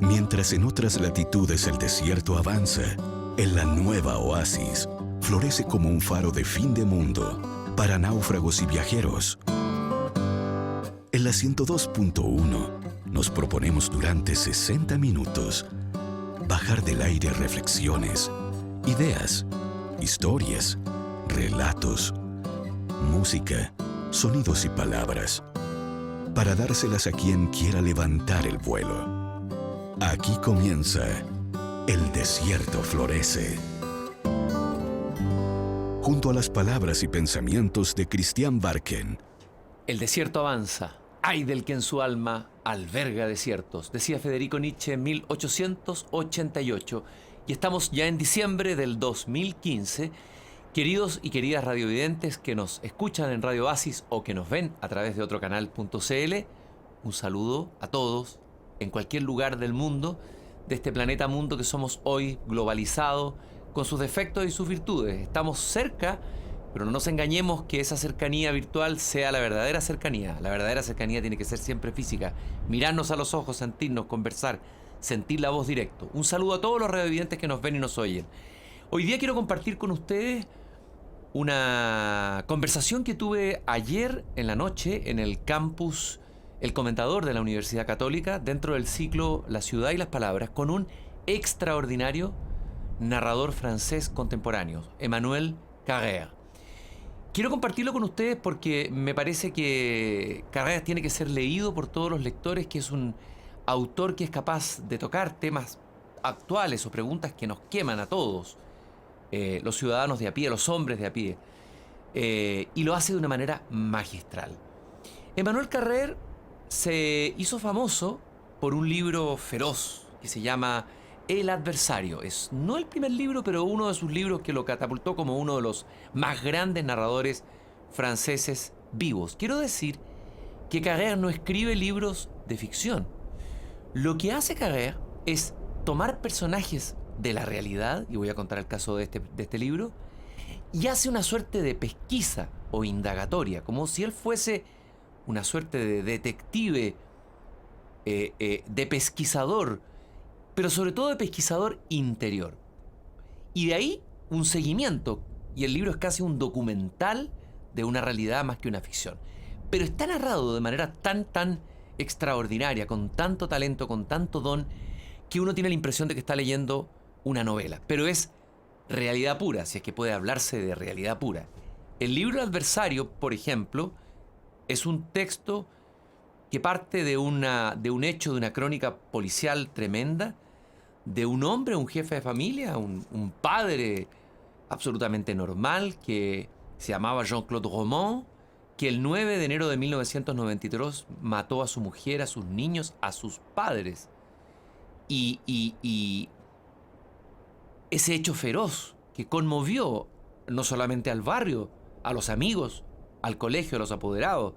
Mientras en otras latitudes el desierto avanza, en la nueva oasis florece como un faro de fin de mundo para náufragos y viajeros. En la 102.1 nos proponemos durante 60 minutos bajar del aire reflexiones, ideas, historias, relatos, música, sonidos y palabras, para dárselas a quien quiera levantar el vuelo. Aquí comienza El Desierto Florece. Junto a las palabras y pensamientos de Christian Barken. El desierto avanza. Ay del que en su alma alberga desiertos, decía Federico Nietzsche en 1888. Y estamos ya en diciembre del 2015. Queridos y queridas radiovidentes que nos escuchan en Radio Oasis o que nos ven a través de otro canal.cl, un saludo a todos en cualquier lugar del mundo, de este planeta mundo que somos hoy, globalizado, con sus defectos y sus virtudes. Estamos cerca, pero no nos engañemos que esa cercanía virtual sea la verdadera cercanía. La verdadera cercanía tiene que ser siempre física. Mirarnos a los ojos, sentirnos, conversar, sentir la voz directo. Un saludo a todos los radiovidentes que nos ven y nos oyen. Hoy día quiero compartir con ustedes una conversación que tuve ayer en la noche en el campus El Comentador de la Universidad Católica, dentro del ciclo La ciudad y las palabras, con un extraordinario narrador francés contemporáneo, Emmanuel Carrère. Quiero compartirlo con ustedes porque me parece que Carrère tiene que ser leído por todos los lectores, que es un autor que es capaz de tocar temas actuales o preguntas que nos queman a todos, los ciudadanos de a pie, los hombres de a pie, y lo hace de una manera magistral. Emmanuel Carrère se hizo famoso por un libro feroz que se llama El Adversario. Es no el primer libro, pero uno de sus libros que lo catapultó como uno de los más grandes narradores franceses vivos. Quiero decir que Carrère no escribe libros de ficción. Lo que hace Carrère es tomar personajes de la realidad, y voy a contar el caso de este libro, y hace una suerte de pesquisa o indagatoria, como si él fuese una suerte de detective, de pesquisador, pero sobre todo de pesquisador interior. Y de ahí un seguimiento, y el libro es casi un documental de una realidad más que una ficción. Pero está narrado de manera tan extraordinaria, con tanto talento, con tanto don, que uno tiene la impresión de que está leyendo una novela. Pero es realidad pura, si es que puede hablarse de realidad pura. El libro El Adversario, por ejemplo, es un texto que parte de un hecho, de una crónica policial tremenda, de un hombre, un jefe de familia, un padre absolutamente normal, que se llamaba Jean-Claude Romand, que el 9 de enero de 1993 mató a su mujer, a sus niños, a sus padres. Y ese hecho feroz que conmovió no solamente al barrio, a los amigos, al colegio, a los apoderados,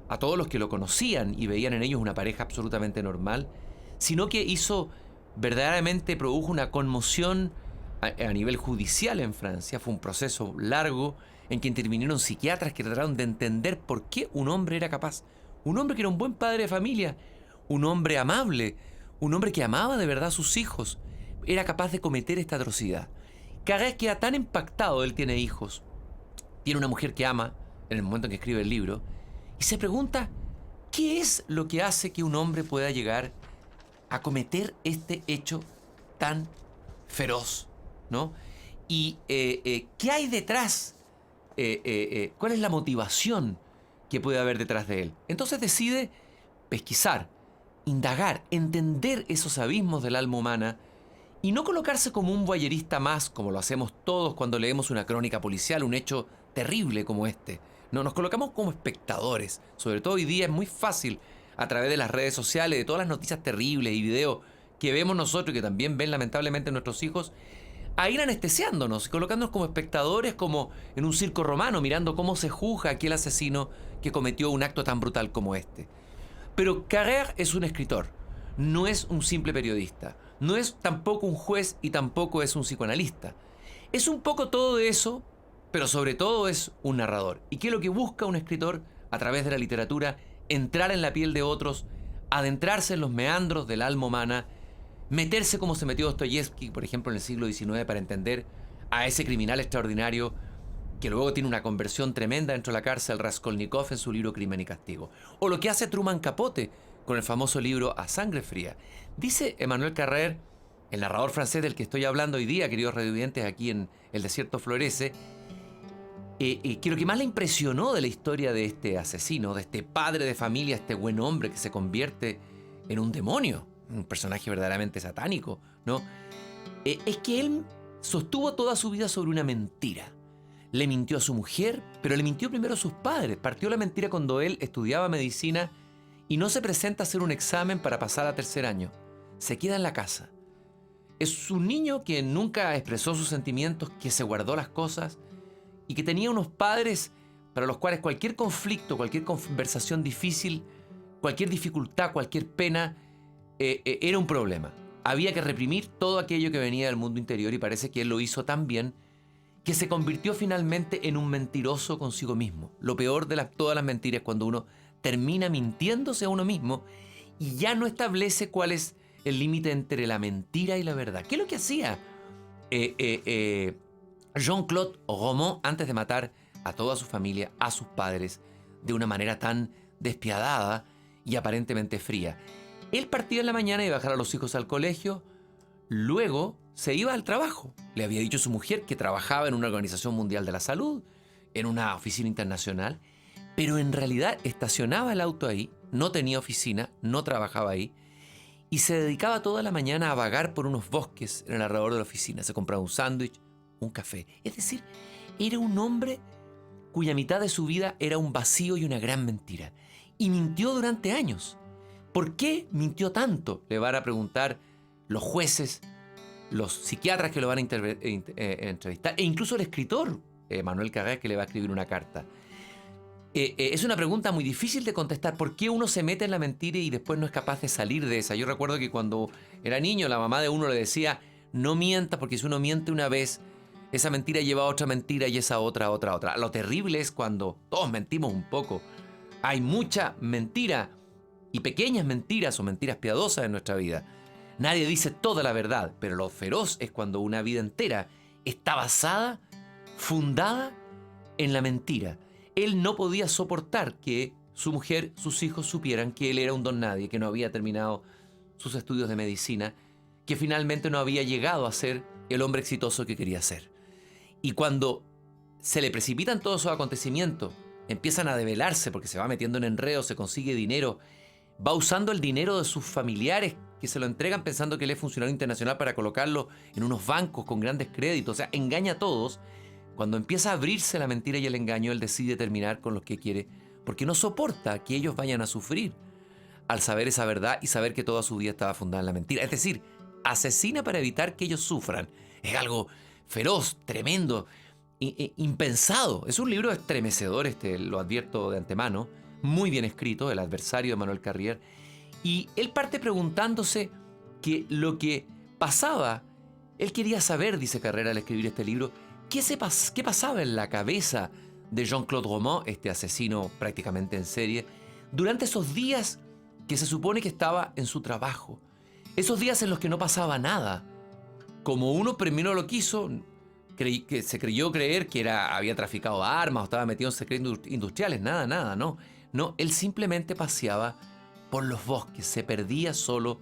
a todos los que lo conocían y veían en ellos una pareja absolutamente normal, sino que verdaderamente produjo una conmoción a nivel judicial en Francia. Fue un proceso largo en que intervinieron psiquiatras que trataron de entender por qué un hombre era capaz, un hombre que era un buen padre de familia, un hombre amable, un hombre que amaba de verdad a sus hijos, era capaz de cometer esta atrocidad. Carrère queda tan impactado, él tiene hijos, tiene una mujer que ama en el momento en que escribe el libro, y se pregunta, ¿qué es lo que hace que un hombre pueda llegar a cometer este hecho tan feroz, ¿no? Y ¿qué hay detrás? ¿Cuál es la motivación que puede haber detrás de él? Entonces decide pesquisar, indagar, entender esos abismos del alma humana y no colocarse como un voyerista más, como lo hacemos todos cuando leemos una crónica policial, un hecho terrible como este. No, nos colocamos como espectadores. Sobre todo hoy día es muy fácil, a través de las redes sociales, de todas las noticias terribles y videos que vemos nosotros y que también ven lamentablemente nuestros hijos, a ir anestesiándonos, colocándonos como espectadores, como en un circo romano, mirando cómo se juzga a aquel asesino que cometió un acto tan brutal como este. Pero Carrère es un escritor, no es un simple periodista, no es tampoco un juez y tampoco es un psicoanalista. Es un poco todo eso, pero sobre todo es un narrador. ¿Y qué es lo que busca un escritor a través de la literatura? Entrar en la piel de otros, adentrarse en los meandros del alma humana meterse como se metió Dostoyevsky, por ejemplo, en el siglo XIX para entender a ese criminal extraordinario que luego tiene una conversión tremenda dentro de la cárcel, Raskolnikov, en su libro Crimen y Castigo. O lo que hace Truman Capote con el famoso libro A Sangre Fría. Dice Emmanuel Carrère, el narrador francés del que estoy hablando hoy día, queridos radiovidentes, aquí en El Desierto Florece, que lo que más le impresionó de la historia de este asesino, de este padre de familia, este buen hombre que se convierte en un demonio, un personaje verdaderamente satánico, ¿no? Es que él sostuvo toda su vida sobre una mentira. Le mintió a su mujer, pero le mintió primero a sus padres. Partió la mentira cuando él estudiaba medicina y no se presenta a hacer un examen para pasar a tercer año. Se queda en la casa. Es un niño que nunca expresó sus sentimientos, que se guardó las cosas y que tenía unos padres para los cuales cualquier conflicto, cualquier conversación difícil, cualquier dificultad, cualquier pena, era un problema. Había que reprimir todo aquello que venía del mundo interior y parece que él lo hizo tan bien que se convirtió finalmente en un mentiroso consigo mismo. Lo peor de todas las mentiras es cuando uno termina mintiéndose a uno mismo y ya no establece cuál es el límite entre la mentira y la verdad. ¿Qué es lo que hacía Jean-Claude Romand antes de matar a toda su familia, a sus padres, de una manera tan despiadada y aparentemente fría? Él partía en la mañana y iba a dejar a los hijos al colegio, luego se iba al trabajo. Le había dicho a su mujer que trabajaba en una organización mundial de la salud, en una oficina internacional, pero en realidad estacionaba el auto ahí, no tenía oficina, no trabajaba ahí, y se dedicaba toda la mañana a vagar por unos bosques en el alrededor de la oficina. Se compraba un sándwich, un café. Es decir, era un hombre cuya mitad de su vida era un vacío y una gran mentira. Y mintió durante años. ¿Por qué mintió tanto? Le van a preguntar los jueces, los psiquiatras que lo van a entrevistar, e incluso el escritor, Emmanuel Carrère, que le va a escribir una carta. Es una pregunta muy difícil de contestar. ¿Por qué uno se mete en la mentira y después no es capaz de salir de esa? Yo recuerdo que cuando era niño, la mamá de uno le decía, no mientas, porque si uno miente una vez, esa mentira lleva a otra mentira y esa otra. Lo terrible es cuando todos mentimos un poco. Hay mucha mentira y pequeñas mentiras o mentiras piadosas en nuestra vida. Nadie dice toda la verdad, pero lo feroz es cuando una vida entera está basada, fundada en la mentira. Él no podía soportar que su mujer, sus hijos supieran que él era un don nadie, que no había terminado sus estudios de medicina, que finalmente no había llegado a ser el hombre exitoso que quería ser. Y cuando se le precipitan todos esos acontecimientos, empiezan a develarse porque se va metiendo en enredos, se consigue dinero, va usando el dinero de sus familiares que se lo entregan pensando que él es funcionario internacional para colocarlo en unos bancos con grandes créditos, o sea, engaña a todos. Cuando empieza a abrirse la mentira y el engaño, él decide terminar con lo que quiere, porque no soporta que ellos vayan a sufrir al saber esa verdad y saber que toda su vida estaba fundada en la mentira. Es decir, asesina para evitar que ellos sufran. Es feroz, tremendo, impensado. Es un libro estremecedor, lo advierto de antemano, muy bien escrito, El adversario de Emmanuel Carrère. Y él parte preguntándose que lo que pasaba, él quería saber, dice Carrère al escribir este libro, ¿qué pasaba en la cabeza de Jean-Claude Romand, este asesino prácticamente en serie, durante esos días que se supone que estaba en su trabajo? Esos días en los que no pasaba nada. Como uno primero lo quiso, que se creyó creer que había traficado armas o estaba metido en secretos industriales. Nada, no. No, él simplemente paseaba por los bosques, se perdía solo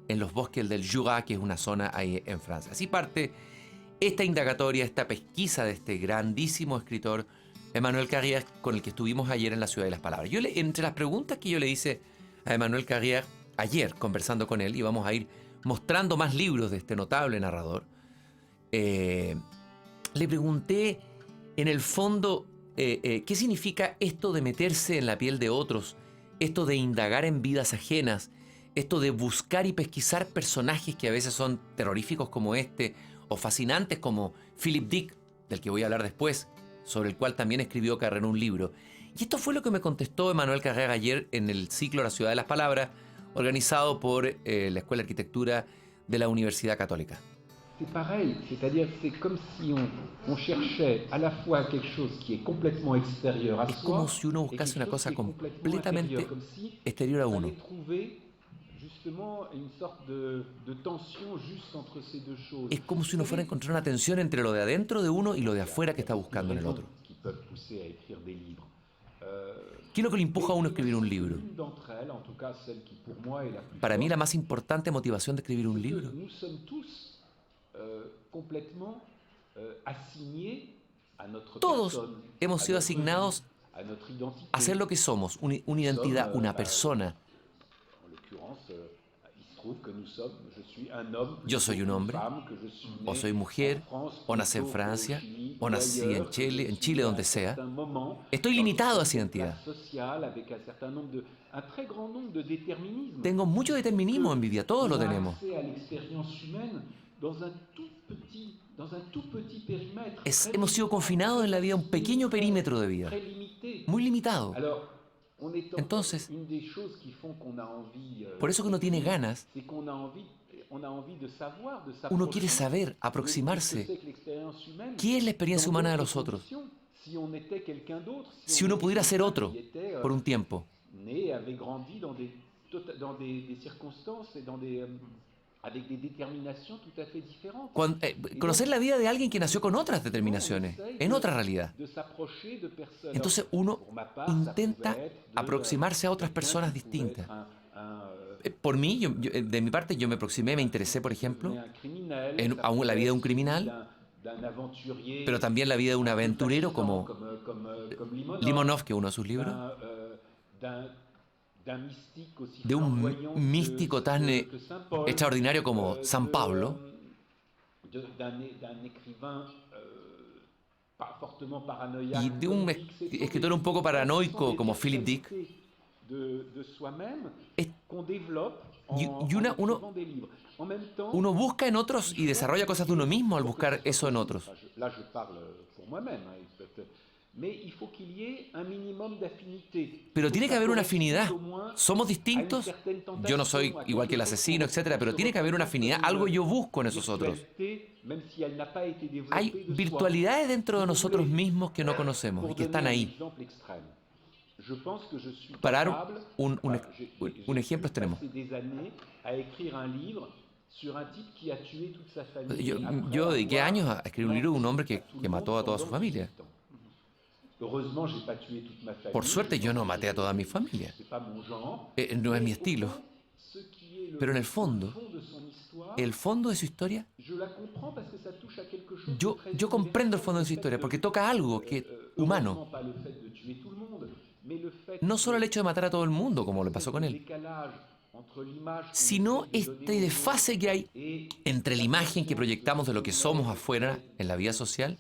en los bosques del Jura, que es una zona ahí en Francia. Así parte esta indagatoria, esta pesquisa de este grandísimo escritor Emmanuel Carrère, con el que estuvimos ayer en la Ciudad de las Palabras. Entre las preguntas que yo le hice a Emmanuel Carrère ayer, conversando con él, y vamos a ir mostrando más libros de este notable narrador, le pregunté, en el fondo, ¿qué significa esto de meterse en la piel de otros? Esto de indagar en vidas ajenas, esto de buscar y pesquisar personajes que a veces son terroríficos como este, o fascinantes como Philip Dick, del que voy a hablar después, sobre el cual también escribió Carrère un libro. Y esto fue lo que me contestó Emmanuel Carrère ayer en el ciclo La Ciudad de las Palabras, organizado por la Escuela de Arquitectura de la Universidad Católica. C'est pareil, c'est-à-dire que c'est comme si on cherchait à la fois quelque chose qui est complètement extérieur à soi. Es como si uno buscase una cosa completamente exterior a uno. justement une sorte de tension juste entre ces deux choses. Es como si uno fuera a encontrar una tensión entre lo de adentro de uno y lo de afuera que está buscando en el otro. Qui peuvent pousser à écrire des livres. ¿Qué es lo que le empuja a uno a escribir un libro? Une d'entre elles, en tout cas celle qui pour moi est la plus Para mí la forte, más importante motivación de escribir un c'est que libro nous sommes tous complètement assignés a notre Todos personne, hemos à sido notre vie, asignados a notre identité. a ser lo que somos, una identidad, una persona. En l'occurrence, il se trouve que nous sommes, je suis un homme, Yo soy un hombre, femme, que je suis né o soy mujer, en France, o nací en plutôt Francia, au Chili, o nací ailleurs, en Chile, que je Chile, suis donde à un sea. certain moment Estoy dans limitado une a esa identidad. classe sociale avec un certain nombre de, un très grand nombre de déterminismes. Tengo mucho determinismo en mi vida, todos lo On a tenemos. accès à l'expérience humaine dans un tout petit périmètre. Très Hemos sido limité, confinados en la vida a un pequeño perímetro de vida, très limité. muy limitado. Alors, on est Entonces, une des choses qui font qu'on a envie, por eso que uno tiene ganas, c'est qu'on a envie de savoir, de uno s'approcher quiere saber, de aproximarse. ce que c'est que l'expérience humaine. ¿Qué es la experiencia Dans humana de d'autres los otros? conditions, si on était quelqu'un d'autre, Si on uno était pudiera ser quelqu'un otro qui était, por un tiempo, né, avait grandi dans des circonstances et avec des déterminations tout à fait différentes. conocer la vida de alguien que nació con otras determinaciones, en otra realidad. De s'approcher de personnes. Entonces uno Pour ma part, ça intenta pouvait être aproximarse a otras quelqu'un personas qui pouvait distintas. être Por mí, de mi parte, yo me aproximé, me interesé, por ejemplo, un criminel, en ça la pouvait vida de un être criminal, d'un aventurier, pero también la vida de un aventurero como comme Limonov, que es uno de sus libros, d'un mystique aussi de un flamboyant místico tan que Saint Paul, extraordinario como San Pablo, d'un écrivain fortement paranoïaque, y de un escritor un poco paranoico como Philip Dick. de soi-même Es- qu'on développe y en écrivant des livres. En même temps, Uno busca en otros y desarrolla cosas de uno mismo al buscar eso en otros. Là, je parle pour moi-même, mais il faut qu'il y ait un minimum d'affinité. Pero tiene que haber una afinidad. Au moins, Somos distintos. Yo no soy igual que el asesino, etcétera, pero tiene que haber una afinidad. Algo yo busco en esos otros. même si elle n'a pas été développée Hay de soi. virtualidades dentro de nosotros mismos que no conocemos y Pour que están donner un ahí. exemple extrême, je pense que je suis Para dar capable, un ejemplo extremo. J'ai passé des années à écrire un livre sur un type qui a tué toute sa famille. Yo après dediqué avoir años a escribir un libro de un hombre que tout le mató a toda su monde familia. pendant 18 ans. Heureusement, j'ai pas tué toute ma famille. Por suerte yo no maté a toda mi familia. C'est pas mon genre. No es mi Mais au estilo. fond, ce qui est Pero en el fondo, fond de son histoire, el fondo de su historia, je la comprends parce que ça touche à quelque chose yo de très comprendo el universel. fondo de su historia porque toca algo que humano. Heureusement, pas le fait de tuer tout le monde, mais le fait No solo el hecho de matar a todo el mundo, como le pasó con él, sino este desfase que hay entre la imagen que proyectamos de lo que somos afuera en la vida social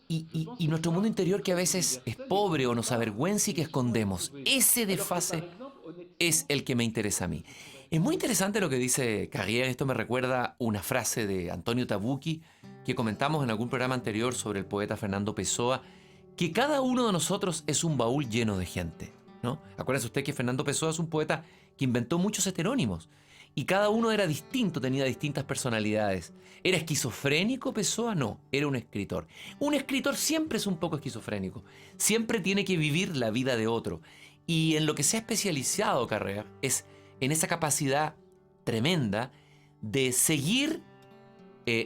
y nuestro mundo interior que a veces es pobre o nos avergüenza y que escondemos. Ese desfase es el que me interesa a mí. Es muy interesante lo que dice Carrier. Esto me recuerda una frase de Antonio Tabucchi que comentamos en algún programa anterior sobre el poeta Fernando Pessoa, que cada uno de nosotros es un baúl lleno de gente, ¿no? Acuérdese usted que Fernando Pessoa es un poeta que inventó muchos heterónimos y cada uno era distinto, tenía distintas personalidades. ¿Era esquizofrénico Pessoa? No, era un escritor. Un escritor siempre es un poco esquizofrénico, siempre tiene que vivir la vida de otro. Y en lo que se ha especializado Carrère es en esa capacidad tremenda de seguir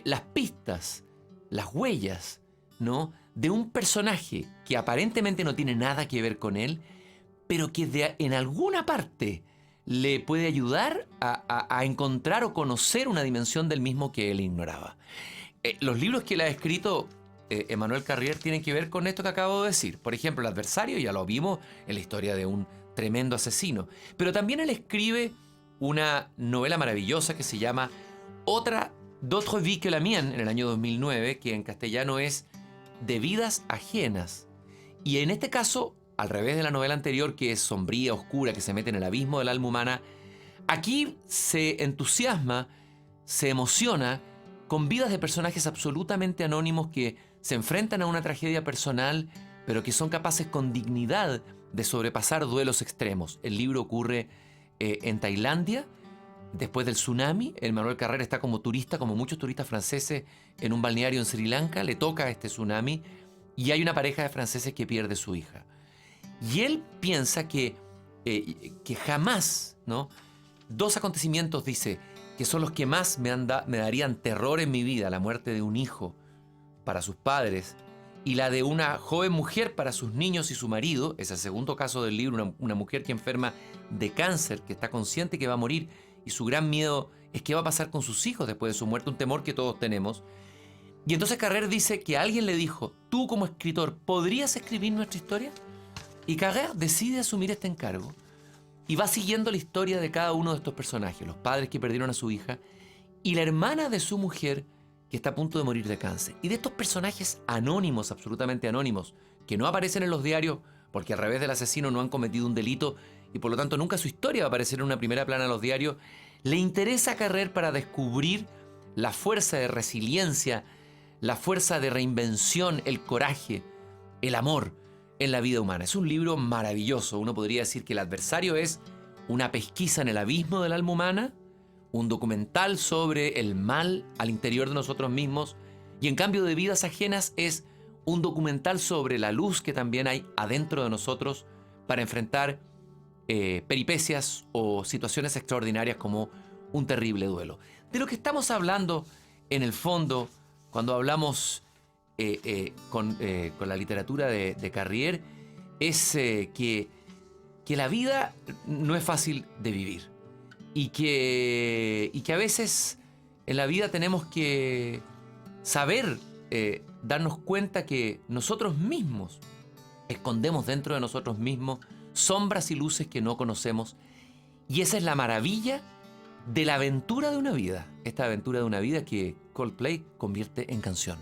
las pistas, las huellas, ¿no?, de un personaje que aparentemente no tiene nada que ver con él, pero que en alguna parte le puede ayudar a encontrar o conocer una dimensión del mismo que él ignoraba. Los libros que él ha escrito, Emmanuel Carrier, tienen que ver con esto que acabo de decir. Por ejemplo, El adversario, ya lo vimos en la historia de un tremendo asesino. Pero también él escribe una novela maravillosa que se llama D'autres vies que la mienne, en el año 2009, que en castellano es De vidas ajenas. Y en este caso, al revés de la novela anterior, que es sombría, oscura, que se mete en el abismo del alma humana, aquí se entusiasma, se emociona con vidas de personajes absolutamente anónimos que se enfrentan a una tragedia personal, pero que son capaces con dignidad de sobrepasar duelos extremos. El libro ocurre en Tailandia, después del tsunami. Emmanuel Carrère está como turista, como muchos turistas franceses, en un balneario en Sri Lanka. Le toca este tsunami y hay una pareja de franceses que pierde su hija. Y él piensa que que jamás, ¿no? Dos acontecimientos, dice, que son los que más me darían terror en mi vida: la muerte de un hijo para sus padres y la de una joven mujer para sus niños y su marido. Es el segundo caso del libro, una mujer que enferma de cáncer, que está consciente que va a morir, y su gran miedo es qué va a pasar con sus hijos después de su muerte, un temor que todos tenemos. Y entonces Carrère dice que alguien le dijo: tú como escritor, ¿podrías escribir nuestra historia? Y Carrère decide asumir este encargo y va siguiendo la historia de cada uno de estos personajes: los padres que perdieron a su hija y la hermana de su mujer que está a punto de morir de cáncer. Y de estos personajes anónimos, absolutamente anónimos, que no aparecen en los diarios porque a través del asesino no han cometido un delito y por lo tanto nunca su historia va a aparecer en una primera plana en los diarios, le interesa a Carrère para descubrir la fuerza de resiliencia, la fuerza de reinvención, el coraje, el amor en la vida humana. Es un libro maravilloso. Uno podría decir que El adversario es una pesquisa en el abismo del alma humana, un documental sobre el mal al interior de nosotros mismos, y En cambio de vidas ajenas es un documental sobre la luz que también hay adentro de nosotros para enfrentar peripecias o situaciones extraordinarias como un terrible duelo. De lo que estamos hablando en el fondo cuando hablamos con la literatura de Carrère es que la vida no es fácil de vivir y que a veces en la vida tenemos que saber darnos cuenta que nosotros mismos escondemos dentro de nosotros mismos sombras y luces que no conocemos, y esa es la maravilla de la aventura de una vida, esta aventura de una vida que Coldplay convierte en canción.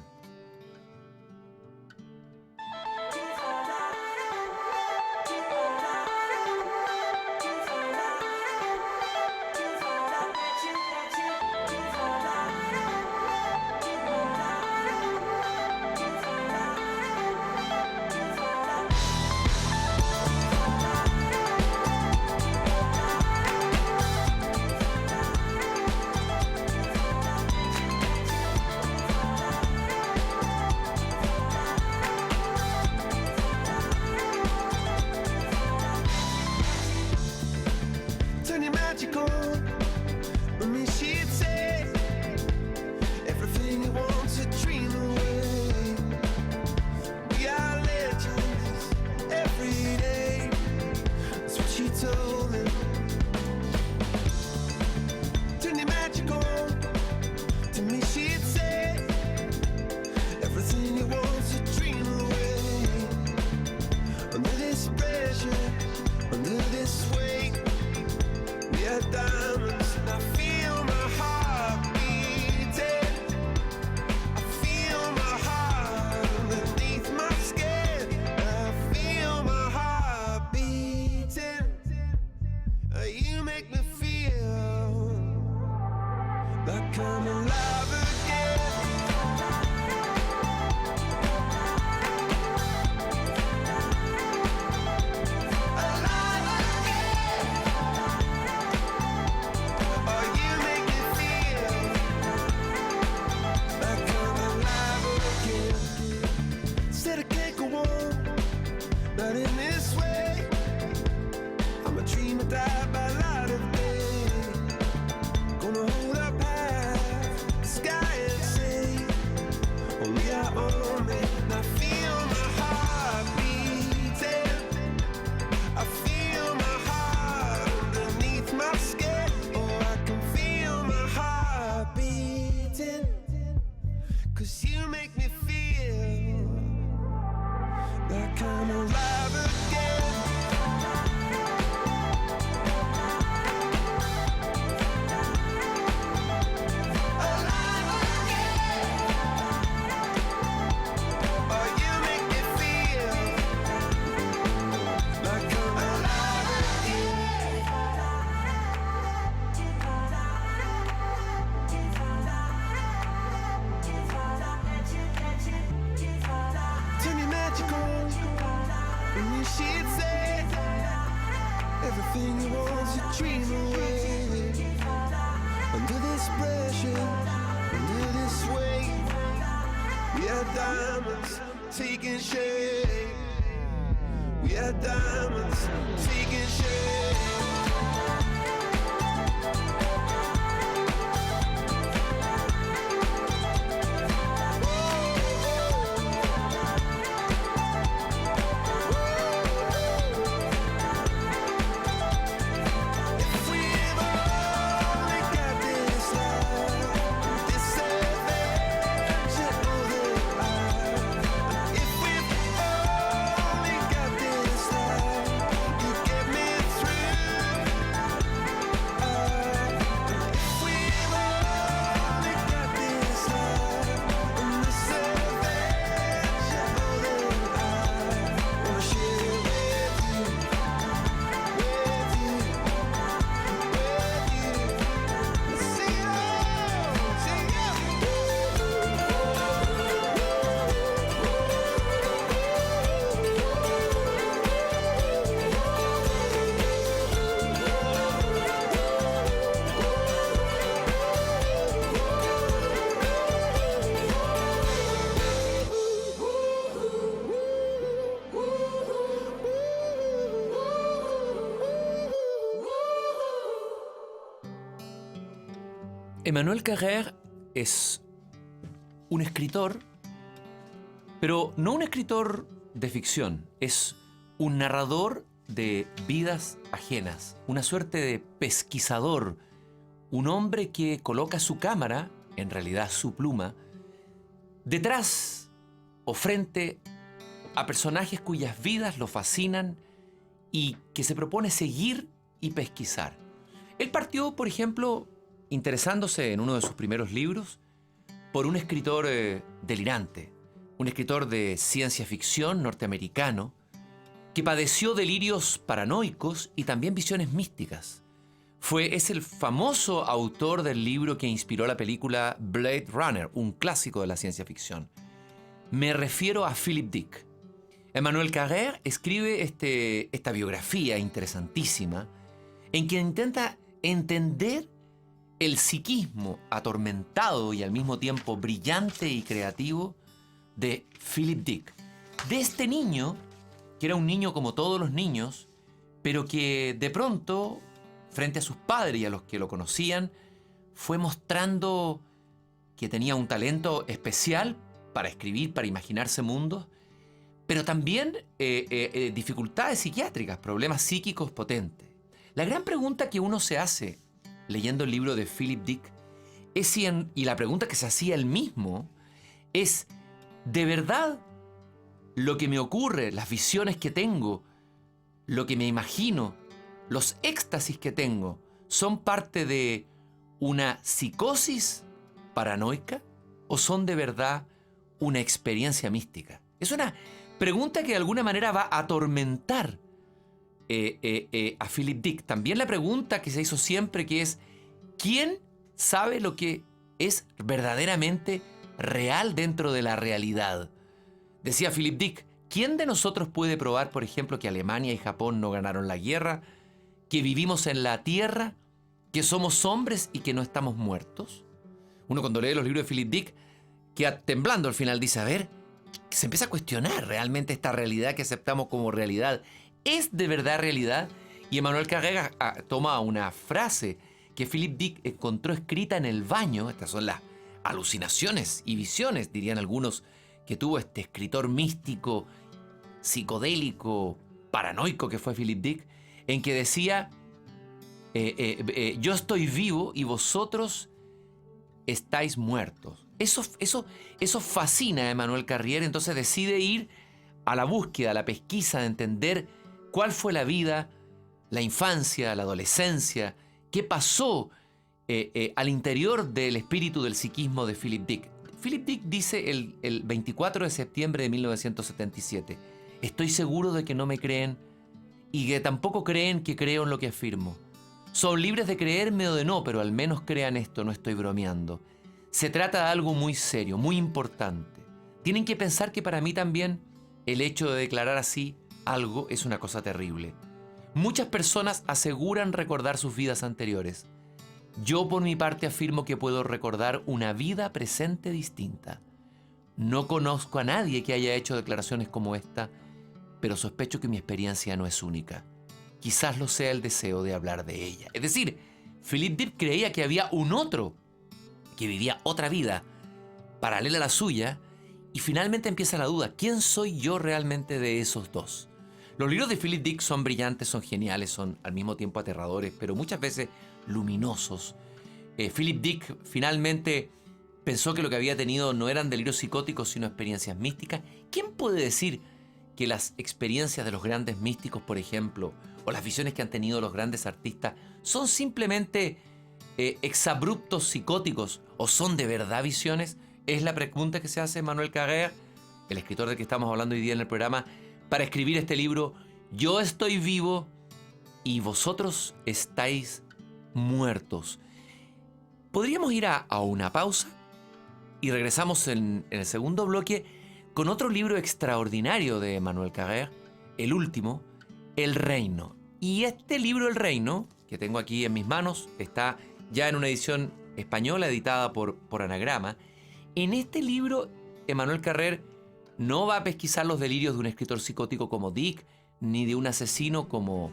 Taking shape, we are diamonds taking shape. Emmanuel Carrère es un escritor, pero no un escritor de ficción, es un narrador de vidas ajenas, una suerte de pesquisador, un hombre que coloca su cámara, en realidad su pluma, detrás o frente a personajes cuyas vidas lo fascinan y que se propone seguir y pesquisar. Él partió, por ejemplo, interesándose en uno de sus primeros libros por un escritor delirante, un escritor de ciencia ficción norteamericano que padeció delirios paranoicos y también visiones místicas. Es el famoso autor del libro que inspiró la película Blade Runner, un clásico de la ciencia ficción. Me refiero a Philip Dick. Emmanuel Carrère escribe esta biografía interesantísima en que intenta entender el psiquismo atormentado y al mismo tiempo brillante y creativo de Philip Dick. De este niño, que era un niño como todos los niños, pero que de pronto, frente a sus padres y a los que lo conocían, fue mostrando que tenía un talento especial para escribir, para imaginarse mundos, pero también dificultades psiquiátricas, problemas psíquicos potentes. La gran pregunta que uno se hace leyendo el libro de Philip Dick es y la pregunta que se hacía él mismo es, ¿de verdad lo que me ocurre, las visiones que tengo, lo que me imagino, los éxtasis que tengo, son parte de una psicosis paranoica o son de verdad una experiencia mística? Es una pregunta que de alguna manera va a atormentar a Philip Dick. También la pregunta que se hizo siempre, que es, ¿quién sabe lo que es verdaderamente real dentro de la realidad? Decía Philip Dick, ¿quién de nosotros puede probar, por ejemplo, que Alemania y Japón no ganaron la guerra, que vivimos en la Tierra, que somos hombres y que no estamos muertos? Uno cuando lee los libros de Philip Dick queda temblando al final, dice, a ver, se empieza a cuestionar realmente esta realidad que aceptamos como realidad. ¿Es de verdad realidad? Y Emmanuel Carrère toma una frase que Philip Dick encontró escrita en el baño. Estas son las alucinaciones y visiones, dirían algunos, que tuvo este escritor místico, psicodélico, paranoico que fue Philip Dick, en que decía, yo estoy vivo y vosotros estáis muertos. Eso fascina a Emmanuel Carrère, entonces decide ir a la búsqueda, a la pesquisa de entender cuál fue la vida, la infancia, la adolescencia, qué pasó al interior del espíritu del psiquismo de Philip Dick. Philip Dick dice el 24 de septiembre de 1977, estoy seguro de que no me creen y que tampoco creen que creo en lo que afirmo. Son libres de creerme o de no, pero al menos crean esto, no estoy bromeando. Se trata de algo muy serio, muy importante. Tienen que pensar que para mí también el hecho de declarar así algo es una cosa terrible. Muchas personas aseguran recordar sus vidas anteriores. Yo por mi parte afirmo que puedo recordar una vida presente distinta. No conozco a nadie que haya hecho declaraciones como esta, pero sospecho que mi experiencia no es única. Quizás lo sea el deseo de hablar de ella. Es decir, Philip Dick creía que había un otro que vivía otra vida paralela a la suya, y finalmente empieza la duda, ¿quién soy yo realmente de esos dos? Los libros de Philip Dick son brillantes, son geniales, son al mismo tiempo aterradores, pero muchas veces luminosos. Philip Dick finalmente pensó que lo que había tenido no eran delirios psicóticos, sino experiencias místicas. ¿Quién puede decir que las experiencias de los grandes místicos, por ejemplo, o las visiones que han tenido los grandes artistas, son simplemente exabruptos psicóticos o son de verdad visiones? Es la pregunta que se hace Emmanuel Carrère, el escritor del que estamos hablando hoy día en el programa, para escribir este libro, Yo estoy vivo y vosotros estáis muertos. Podríamos ir a una pausa y regresamos en el segundo bloque con otro libro extraordinario de Emmanuel Carrère, el último, El Reino. Y este libro, El Reino, que tengo aquí en mis manos, está ya en una edición española editada por Anagrama. En este libro, Emmanuel Carrère no va a pesquisar los delirios de un escritor psicótico como Dick, ni de un asesino como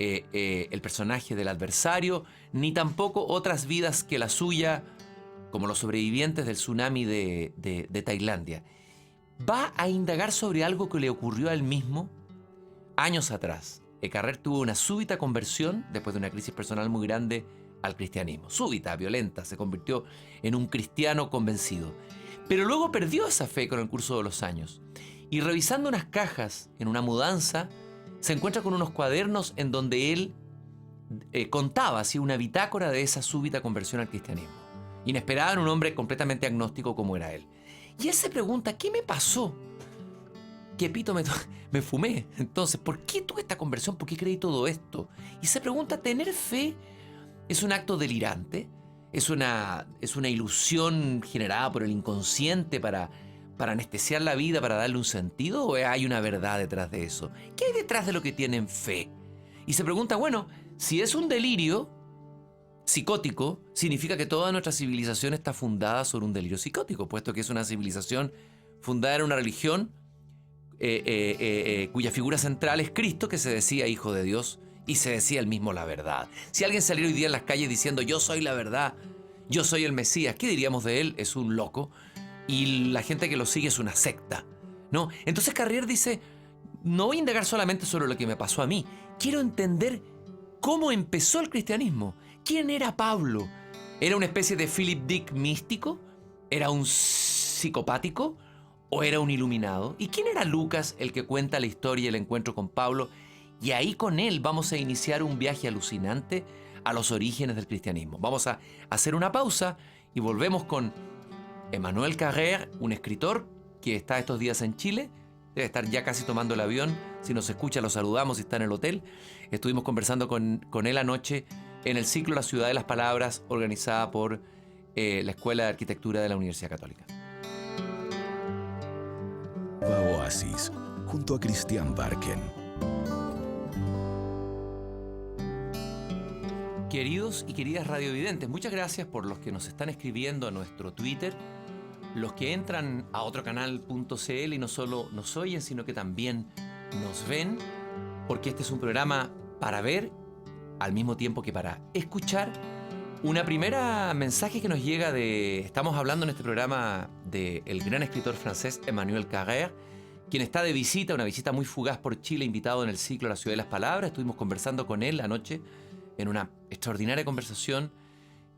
el personaje del adversario, ni tampoco otras vidas que la suya, como los sobrevivientes del tsunami de Tailandia. Va a indagar sobre algo que le ocurrió a él mismo años atrás. Carrer tuvo una súbita conversión después de una crisis personal muy grande al cristianismo. Súbita, violenta, se convirtió en un cristiano convencido. Pero luego perdió esa fe con el curso de los años. Y revisando unas cajas en una mudanza, se encuentra con unos cuadernos en donde él contaba así una bitácora de esa súbita conversión al cristianismo. Inesperada en un hombre completamente agnóstico como era él. Y él se pregunta, ¿qué me pasó? ¿Qué pito me fumé? Entonces, ¿por qué tuve esta conversión? ¿Por qué creí todo esto? Y se pregunta, ¿tener fe es un acto delirante? ¿Es una ilusión generada por el inconsciente para anestesiar la vida, para darle un sentido? ¿O hay una verdad detrás de eso? ¿Qué hay detrás de lo que tienen fe? Y se pregunta, bueno, si es un delirio psicótico, significa que toda nuestra civilización está fundada sobre un delirio psicótico, puesto que es una civilización fundada en una religión cuya figura central es Cristo, que se decía hijo de Dios y se decía él mismo la verdad. Si alguien saliera hoy día en las calles diciendo yo soy la verdad, yo soy el Mesías, ¿qué diríamos de él? Es un loco. Y la gente que lo sigue es una secta, ¿no? Entonces Carrier dice, no voy a indagar solamente sobre lo que me pasó a mí, quiero entender cómo empezó el cristianismo. ¿Quién era Pablo? ¿Era una especie de Philip Dick místico? ¿Era un psicopático? ¿O era un iluminado? ¿Y quién era Lucas, el que cuenta la historia y el encuentro con Pablo? Y ahí con él vamos a iniciar un viaje alucinante a los orígenes del cristianismo. Vamos a hacer una pausa y volvemos con Emmanuel Carrère, un escritor que está estos días en Chile. Debe estar ya casi tomando el avión. Si nos escucha, lo saludamos si está en el hotel. Estuvimos conversando con él anoche en el ciclo La Ciudad de las Palabras, organizada por la Escuela de Arquitectura de la Universidad Católica. Oasis, junto a Christian Barken. Queridos y queridas radiovidentes, muchas gracias por los que nos están escribiendo a nuestro Twitter, los que entran a otrocanal.cl y no solo nos oyen, sino que también nos ven, porque este es un programa para ver al mismo tiempo que para escuchar. Una primera mensaje que nos llega estamos hablando en este programa del gran escritor francés Emmanuel Carrère, quien está de visita, una visita muy fugaz por Chile, invitado en el ciclo La Ciudad de las Palabras. Estuvimos conversando con él anoche en una extraordinaria conversación.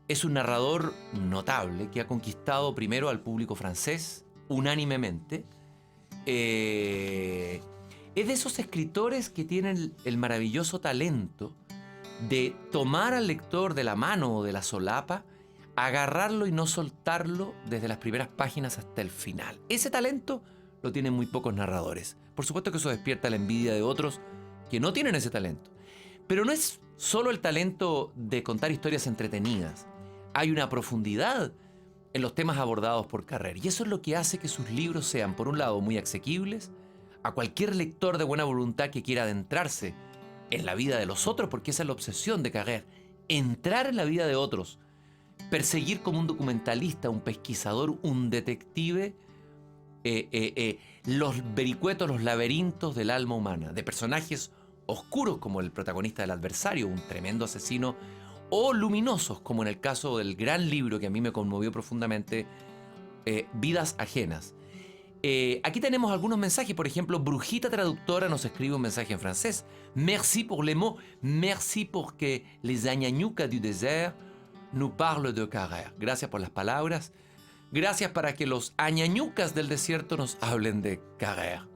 Es un narrador notable que ha conquistado primero al público francés unánimemente. Es de esos escritores que tienen el maravilloso talento de tomar al lector de la mano o de la solapa, agarrarlo y no soltarlo desde las primeras páginas hasta el final. Ese talento lo tienen muy pocos narradores. Por supuesto que eso despierta la envidia de otros que no tienen ese talento. Pero no es solo el talento de contar historias entretenidas. Hay una profundidad en los temas abordados por Carrère. Y eso es lo que hace que sus libros sean, por un lado, muy asequibles a cualquier lector de buena voluntad que quiera adentrarse en la vida de los otros, porque esa es la obsesión de Carrère. Entrar en la vida de otros, perseguir como un documentalista, un pesquisador, un detective, los vericuetos, los laberintos del alma humana, de personajes oscuros como el protagonista del Adversario, un tremendo asesino, o luminosos como en el caso del gran libro que a mí me conmovió profundamente, Vidas Ajenas. Aquí tenemos algunos mensajes. Por ejemplo, Brujita Traductora nos escribe un mensaje en francés. Merci pour les mots, merci pour que les añañucas du désert nous parlent de Carrère. Gracias por las palabras. Gracias para que los añañucas del desierto nos hablen de Carrère.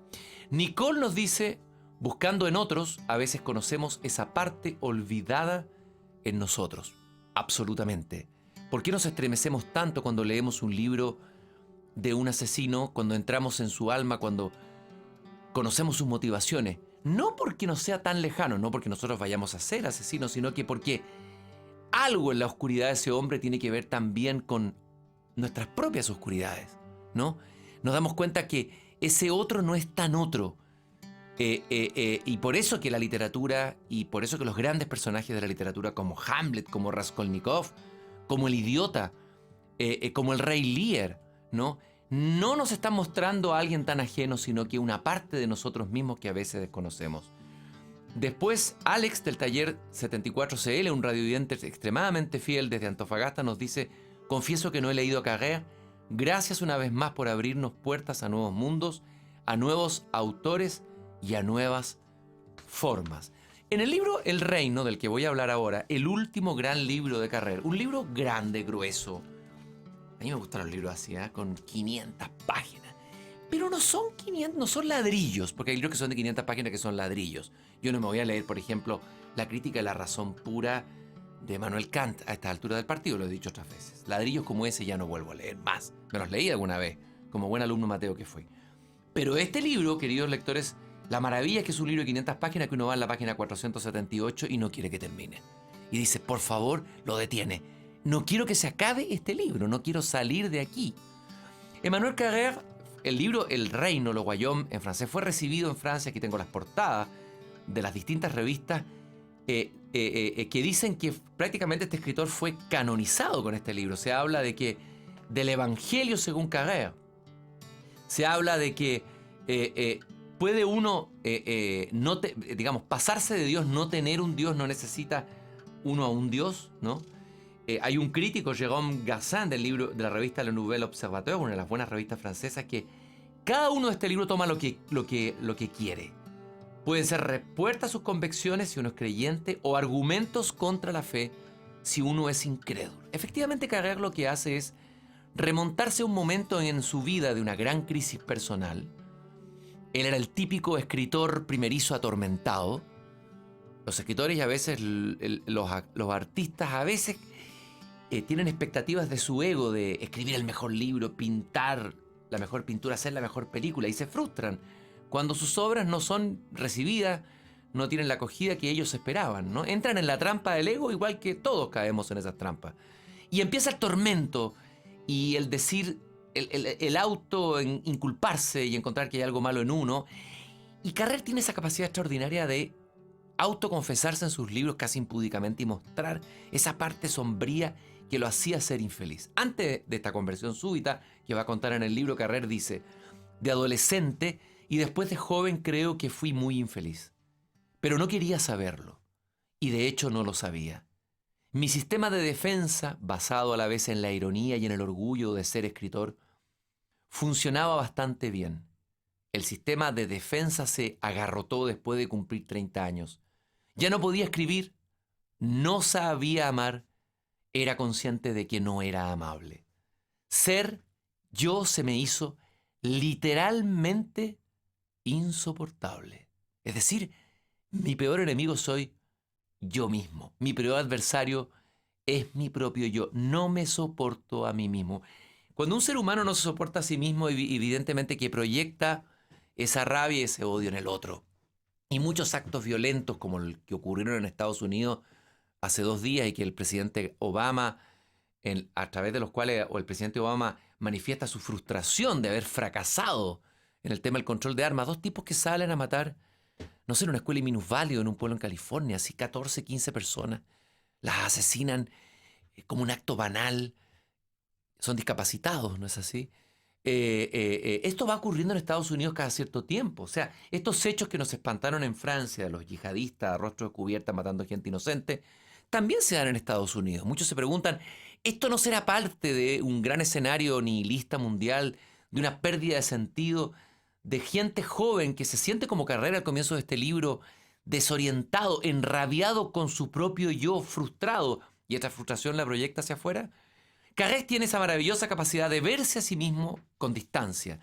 Nicole nos dice, buscando en otros, a veces conocemos esa parte olvidada en nosotros. Absolutamente. ¿Por qué nos estremecemos tanto cuando leemos un libro de un asesino, cuando entramos en su alma, cuando conocemos sus motivaciones? No porque nos sea tan lejano, no porque nosotros vayamos a ser asesinos, sino que porque algo en la oscuridad de ese hombre tiene que ver también con nuestras propias oscuridades, ¿no? Nos damos cuenta que ese otro no es tan otro. Y por eso que la literatura, y por eso que los grandes personajes de la literatura, como Hamlet, como Raskolnikov, como el idiota, como el rey Lear, ¿no nos están mostrando a alguien tan ajeno, sino que una parte de nosotros mismos que a veces desconocemos. Después, Alex del taller 74CL, un radiovidente extremadamente fiel desde Antofagasta, nos dice: confieso que no he leído a Carrère. Gracias una vez más por abrirnos puertas a nuevos mundos, a nuevos autores y a nuevas formas. En el libro El Reino, del que voy a hablar ahora, el último gran libro de Carrère, un libro grande, grueso. A mí me gustan los libros así, con 500 páginas. Pero no son 500, no son ladrillos, porque hay libros que son de 500 páginas que son ladrillos. Yo no me voy a leer, por ejemplo, La crítica de la razón pura de Immanuel Kant a esta altura del partido, lo he dicho otras veces. Ladrillos como ese ya no vuelvo a leer más. Me los leí alguna vez, como buen alumno Mateo que fui. Pero este libro, queridos lectores, la maravilla es que es un libro de 500 páginas que uno va en la página 478 y no quiere que termine. Y dice, por favor, lo detiene. No quiero que se acabe este libro, no quiero salir de aquí. Emmanuel Carrère, el libro El Reino, Le Royaume en francés, fue recibido en Francia, aquí tengo las portadas de las distintas revistas, que dicen que prácticamente este escritor fue canonizado con este libro. Se habla de que del Evangelio según Carrère. Se habla de que puede uno, pasarse de Dios, no tener un Dios, no necesita uno a un Dios, ¿no? Hay un crítico, Jérôme Gassin, del libro de la revista Le Nouvel Observateur, una de las buenas revistas francesas, que cada uno de este libro toma lo que quiere. Pueden ser respuestas a sus convicciones si uno es creyente o argumentos contra la fe si uno es incrédulo. Efectivamente, Carrère lo que hace es remontarse a un momento en su vida de una gran crisis personal. Él era el típico escritor primerizo atormentado. Los escritores y a veces los artistas a veces tienen expectativas de su ego, de escribir el mejor libro, pintar la mejor pintura, hacer la mejor película, y se frustran cuando sus obras no son recibidas, no tienen la acogida que ellos esperaban, ¿no? Entran en la trampa del ego, igual que todos caemos en esas trampas. Y empieza el tormento y el decir, el auto inculparse y encontrar que hay algo malo en uno. Y Carrère tiene esa capacidad extraordinaria de autoconfesarse en sus libros casi impúdicamente y mostrar esa parte sombría que lo hacía ser infeliz. Antes de esta conversión súbita que va a contar en el libro, Carrère dice: de adolescente y después de joven creo que fui muy infeliz, pero no quería saberlo, y de hecho no lo sabía. Mi sistema de defensa, basado a la vez en la ironía y en el orgullo de ser escritor, funcionaba bastante bien. El sistema de defensa se agarrotó después de cumplir 30 años. Ya no podía escribir, no sabía amar, era consciente de que no era amable. Ser yo se me hizo literalmente insoportable. Es decir, mi peor enemigo soy yo mismo. Mi peor adversario es mi propio yo. No me soporto a mí mismo. Cuando un ser humano no se soporta a sí mismo, evidentemente que proyecta esa rabia y ese odio en el otro. Y muchos actos violentos como el que ocurrieron en Estados Unidos hace 2 días y que el presidente Obama, a través de los cuales el presidente Obama manifiesta su frustración de haber fracasado en el tema del control de armas. 2 tipos que salen a matar, no sé, en una escuela en minusválido en un pueblo en California, así 14, 15 personas. Las asesinan como un acto banal. Son discapacitados, ¿no es así? Esto va ocurriendo en Estados Unidos cada cierto tiempo. O sea, estos hechos que nos espantaron en Francia, los yihadistas a rostro descubierto matando gente inocente, también se dan en Estados Unidos. Muchos se preguntan, ¿esto no será parte de un gran escenario nihilista mundial, de una pérdida de sentido, de gente joven que se siente como Carrère al comienzo de este libro, desorientado, enrabiado con su propio yo, frustrado, y esta frustración la proyecta hacia afuera? Carrère tiene esa maravillosa capacidad de verse a sí mismo con distancia.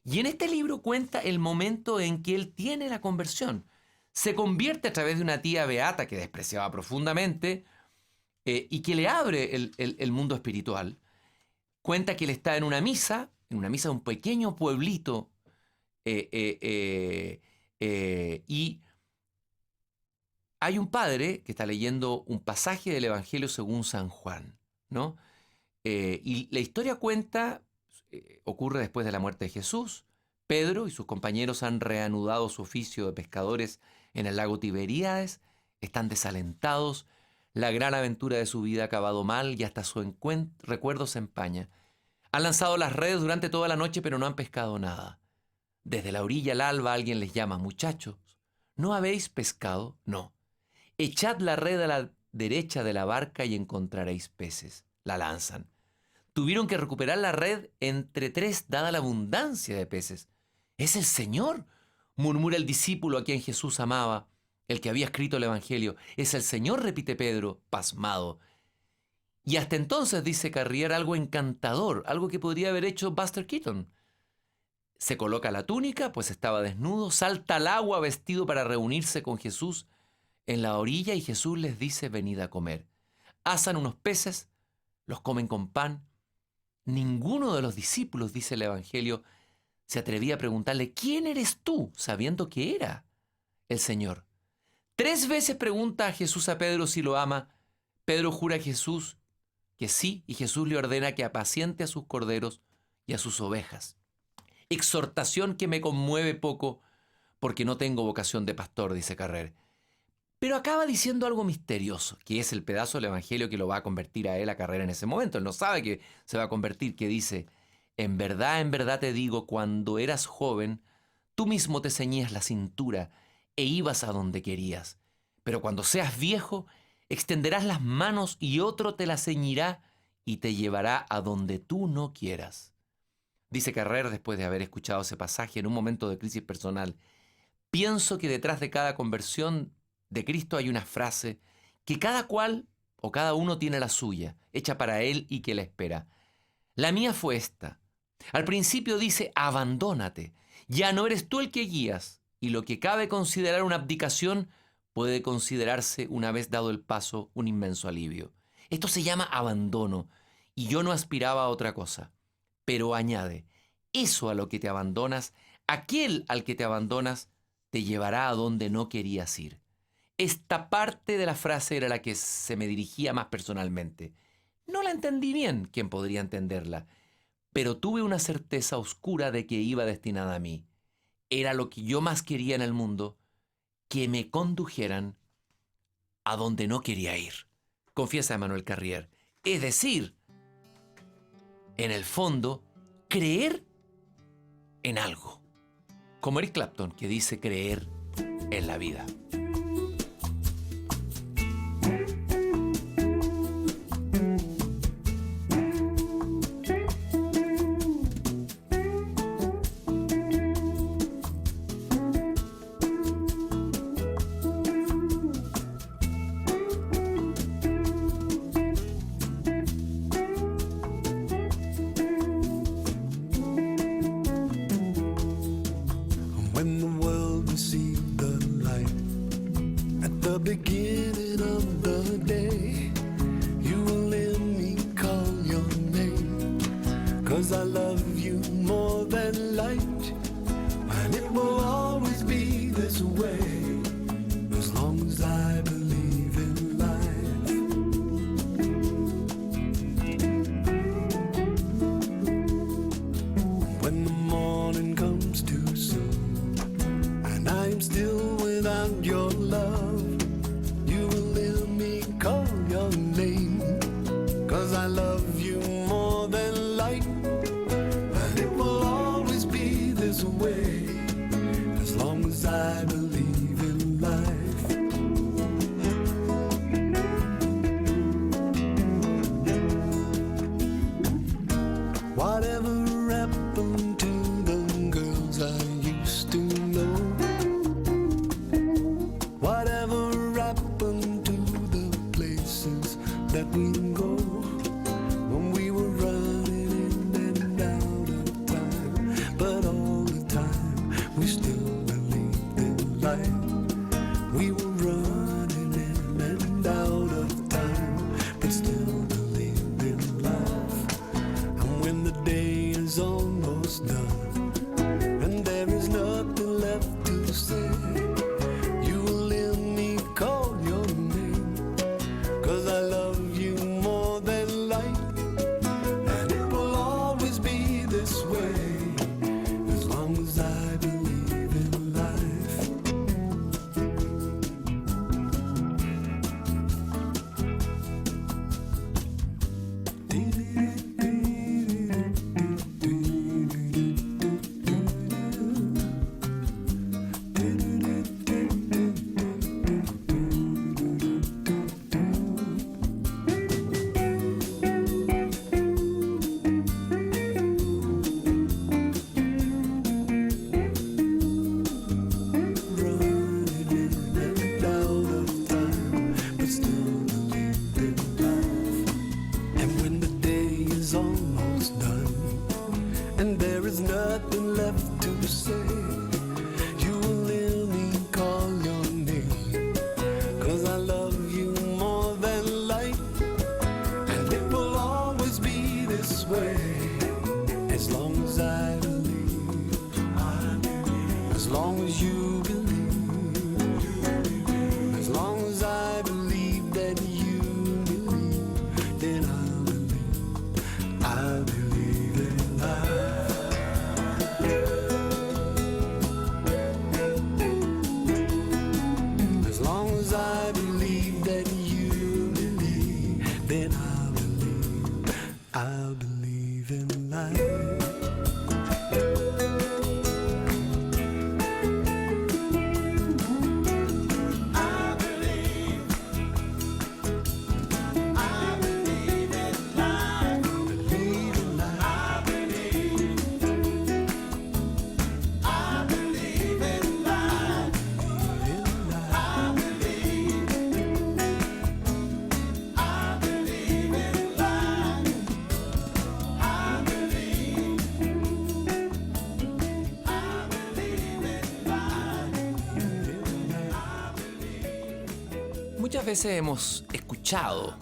Y en este libro cuenta el momento en que él tiene la conversión. Se convierte a través de una tía beata que despreciaba profundamente y que le abre el mundo espiritual. Cuenta que él está en una misa de un pequeño pueblito y hay un padre que está leyendo un pasaje del Evangelio según San Juan, ¿no? Y la historia cuenta, ocurre después de la muerte de Jesús. Pedro y sus compañeros han reanudado su oficio de pescadores en el lago Tiberíades, están desalentados, la gran aventura de su vida ha acabado mal y hasta su recuerdo se empaña. Han lanzado las redes durante toda la noche pero no han pescado nada. Desde la orilla al alba alguien les llama: muchachos, ¿No habéis pescado? No. Echad la red a la derecha de la barca y encontraréis peces. La lanzan. Tuvieron que recuperar la red entre 3 dada la abundancia de peces. «Es el Señor», murmura el discípulo a quien Jesús amaba, el que había escrito el Evangelio. «Es el Señor», repite Pedro, pasmado. Y hasta entonces, dice Carrier, algo encantador, algo que podría haber hecho Buster Keaton. Se coloca la túnica, pues estaba desnudo, salta al agua vestido para reunirse con Jesús en la orilla y Jesús les dice: venid a comer. Asan unos peces, los comen con pan. Ninguno de los discípulos, dice el Evangelio, se atrevía a preguntarle: ¿quién eres tú?, sabiendo que era el Señor. 3 veces pregunta a Jesús a Pedro si lo ama. Pedro jura a Jesús que sí, y Jesús le ordena que apaciente a sus corderos y a sus ovejas. Exhortación que me conmueve poco porque no tengo vocación de pastor, dice Carrer. Pero acaba diciendo algo misterioso, que es el pedazo del Evangelio que lo va a convertir a él, a Carrer, en ese momento. Él no sabe que se va a convertir, que dice: en verdad te digo, cuando eras joven, tú mismo te ceñías la cintura e ibas a donde querías. Pero cuando seas viejo, extenderás las manos y otro te las ceñirá y te llevará a donde tú no quieras. Dice Carrer, después de haber escuchado ese pasaje en un momento de crisis personal: pienso que detrás de cada conversión de Cristo hay una frase que cada cual o cada uno tiene la suya, hecha para él y que la espera. La mía fue esta. Al principio dice: abandónate. Ya no eres tú el que guías, y lo que cabe considerar una abdicación puede considerarse, una vez dado el paso, un inmenso alivio. Esto se llama abandono, y yo no aspiraba a otra cosa. Pero añade: eso a lo que te abandonas, aquel al que te abandonas, te llevará a donde no querías ir. Esta parte de la frase era la que se me dirigía más personalmente. No la entendí bien, ¿quién podría entenderla? Pero tuve una certeza oscura de que iba destinada a mí. Era lo que yo más quería en el mundo, que me condujeran a donde no quería ir, confiesa Emmanuel Carrier. Es decir, en el fondo, creer en algo. Como Eric Clapton, que dice creer en la vida. When the world received the light at the beginning of the day, you will let me call your name, 'cause I love you more than light, and it will always be this way, as long as I believe in life. When the morning comes too soon and I'm still without your love, you will hear me call your name, 'cause I love you more than light, and it will always be this way, as long as I believe in life. Whatever happened to the girls I used to know? Whatever happened to the places that we go, when we were running in and out of time, but all the time we still believed in life. We were running in and out of time, but still believed in life. And when the day is almost done and there is nothing left to say, you will hear me call your name, 'cause I love you more than light, and it will always be this way, as long as I believe in life. and there is nothing left to say. You will hear me call your name, 'cause I love you more than life, and it will always be this way, as long as I believe, as long as you believe, as long as I believe that you believe, then I believe in life. As long as I believe that you believe, then I believe in life. Muchas veces hemos escuchado,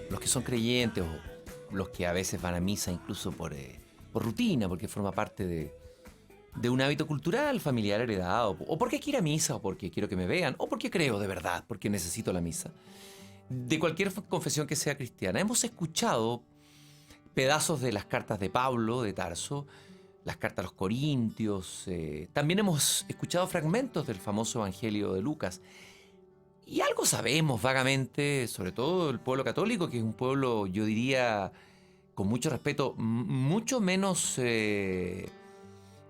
los que son creyentes o los que a veces van a misa incluso por rutina, porque forma parte de un hábito cultural, familiar heredado, o porque quiero ir a misa, o porque quiero que me vean, o porque creo de verdad, porque necesito la misa. De cualquier confesión que sea cristiana, hemos escuchado pedazos de las cartas de Pablo de Tarso, las cartas a los Corintios, también hemos escuchado fragmentos del famoso Evangelio de Lucas. Y algo sabemos vagamente, sobre todo el pueblo católico, que es un pueblo, yo diría, con mucho respeto, mucho menos,